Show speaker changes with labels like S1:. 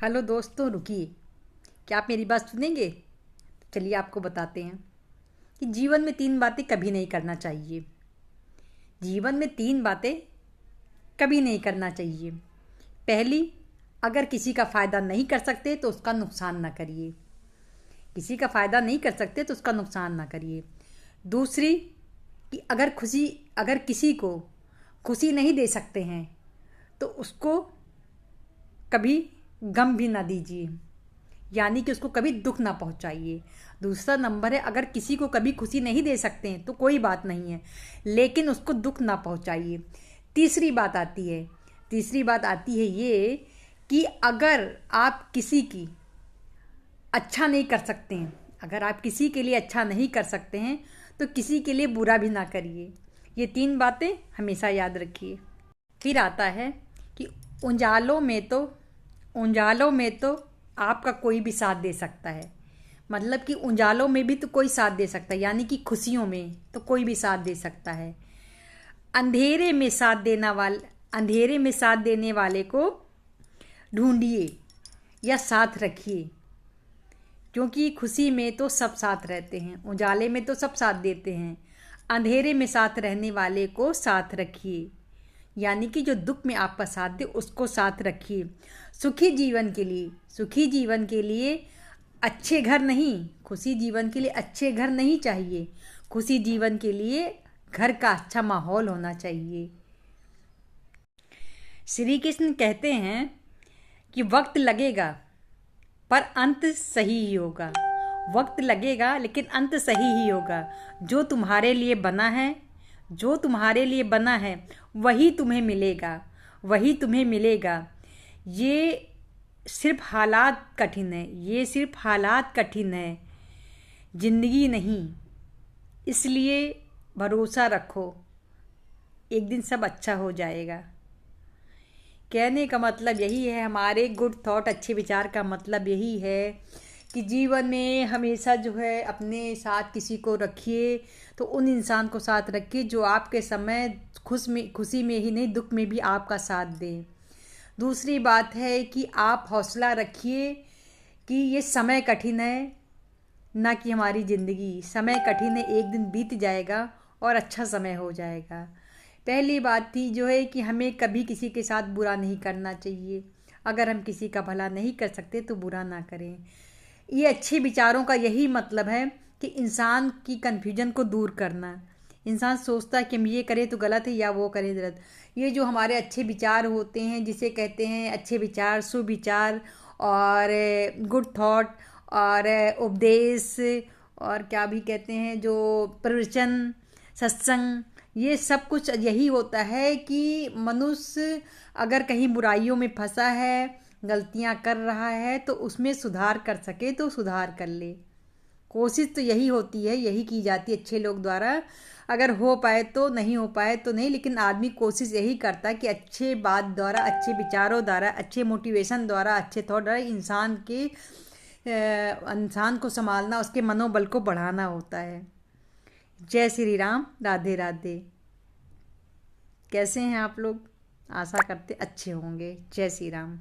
S1: Hello दोस्तों, रुकिए। क्या आप मेरी बात सुनेंगे? चलिए आपको बताते हैं कि जीवन में 3 बातें कभी नहीं करना चाहिए। जीवन में 3 बातें कभी नहीं करना चाहिए। पहली, अगर किसी का फ़ायदा नहीं कर सकते तो उसका नुकसान ना करिए। किसी का फ़ायदा नहीं कर सकते तो उसका नुकसान ना करिए। दूसरी, कि अगर किसी को खुशी नहीं दे सकते हैं तो उसको कभी गम भी ना दीजिए, यानी कि उसको कभी दुख ना पहुंचाइए। दूसरा नंबर है, अगर किसी को कभी खुशी नहीं दे सकते हैं तो कोई बात नहीं है, लेकिन उसको दुख ना पहुंचाइए। तीसरी बात आती है ये कि अगर आप किसी की अच्छा नहीं कर सकते हैं, अगर आप किसी के लिए अच्छा नहीं कर सकते हैं तो किसी के लिए बुरा भी ना करिए। ये 3 बातें हमेशा याद रखिए। फिर आता है कि उजालों में तो उजालों में तो आपका कोई भी साथ दे सकता है। मतलब कि उजालों में भी तो कोई साथ दे सकता है, यानी कि खुशियों में तो कोई भी साथ दे सकता है। अंधेरे में साथ देने वाले को ढूंढिए या साथ रखिए, क्योंकि खुशी में तो सब साथ रहते हैं, उजाले में तो सब साथ देते हैं। अंधेरे में साथ रहने वाले को साथ रखिए, यानी कि जो दुख में आपका साथ दे उसको साथ रखिए। सुखी जीवन के लिए अच्छे घर नहीं, खुशी जीवन के लिए अच्छे घर नहीं चाहिए। खुशी जीवन के लिए घर का अच्छा माहौल होना चाहिए। श्री कृष्ण कहते हैं कि वक्त लगेगा पर अंत सही ही होगा। वक्त लगेगा लेकिन अंत सही ही होगा। जो तुम्हारे लिए बना है जो तुम्हारे लिए बना है वही तुम्हें मिलेगा, वही तुम्हें मिलेगा। ये ये सिर्फ हालात कठिन है, जिंदगी नहीं। इसलिए भरोसा रखो, एक दिन सब अच्छा हो जाएगा। कहने का मतलब यही है, हमारे गुड थॉट, अच्छे विचार का मतलब यही है कि जीवन में हमेशा जो है अपने साथ किसी को रखिए, तो उन इंसान को साथ रखिए जो आपके समय खुशी में ही नहीं दुख में भी आपका साथ दे। दूसरी बात है कि आप हौसला रखिए कि ये समय कठिन है, ना कि हमारी ज़िंदगी। समय कठिन है, एक दिन बीत जाएगा और अच्छा समय हो जाएगा। पहली बात थी जो है कि हमें कभी किसी के साथ बुरा नहीं करना चाहिए। अगर हम किसी का भला नहीं कर सकते तो बुरा ना करें। ये अच्छे विचारों का यही मतलब है कि इंसान की कन्फ्यूजन को दूर करना। इंसान सोचता है कि हम ये करें तो गलत है या वो करें गलत। ये जो हमारे अच्छे विचार होते हैं, जिसे कहते हैं अच्छे विचार, सुविचार और गुड थॉट और उपदेश, और क्या भी कहते हैं, जो प्रवचन, सत्संग, ये सब कुछ यही होता है कि मनुष्य अगर कहीं बुराइयों में फंसा है, गलतियां कर रहा है, तो उसमें सुधार कर सके तो सुधार कर ले। कोशिश तो यही होती है, यही की जाती है अच्छे लोग द्वारा। अगर हो पाए तो, नहीं हो पाए तो नहीं, लेकिन आदमी कोशिश यही करता है कि अच्छे बात द्वारा, अच्छे विचारों द्वारा, अच्छे मोटिवेशन द्वारा, अच्छे थॉट द्वारा इंसान को संभालना, उसके मनोबल को बढ़ाना होता है। जय श्री राम, राधे राधे। कैसे हैं आप लोग? आशा करते अच्छे होंगे। जय श्री राम।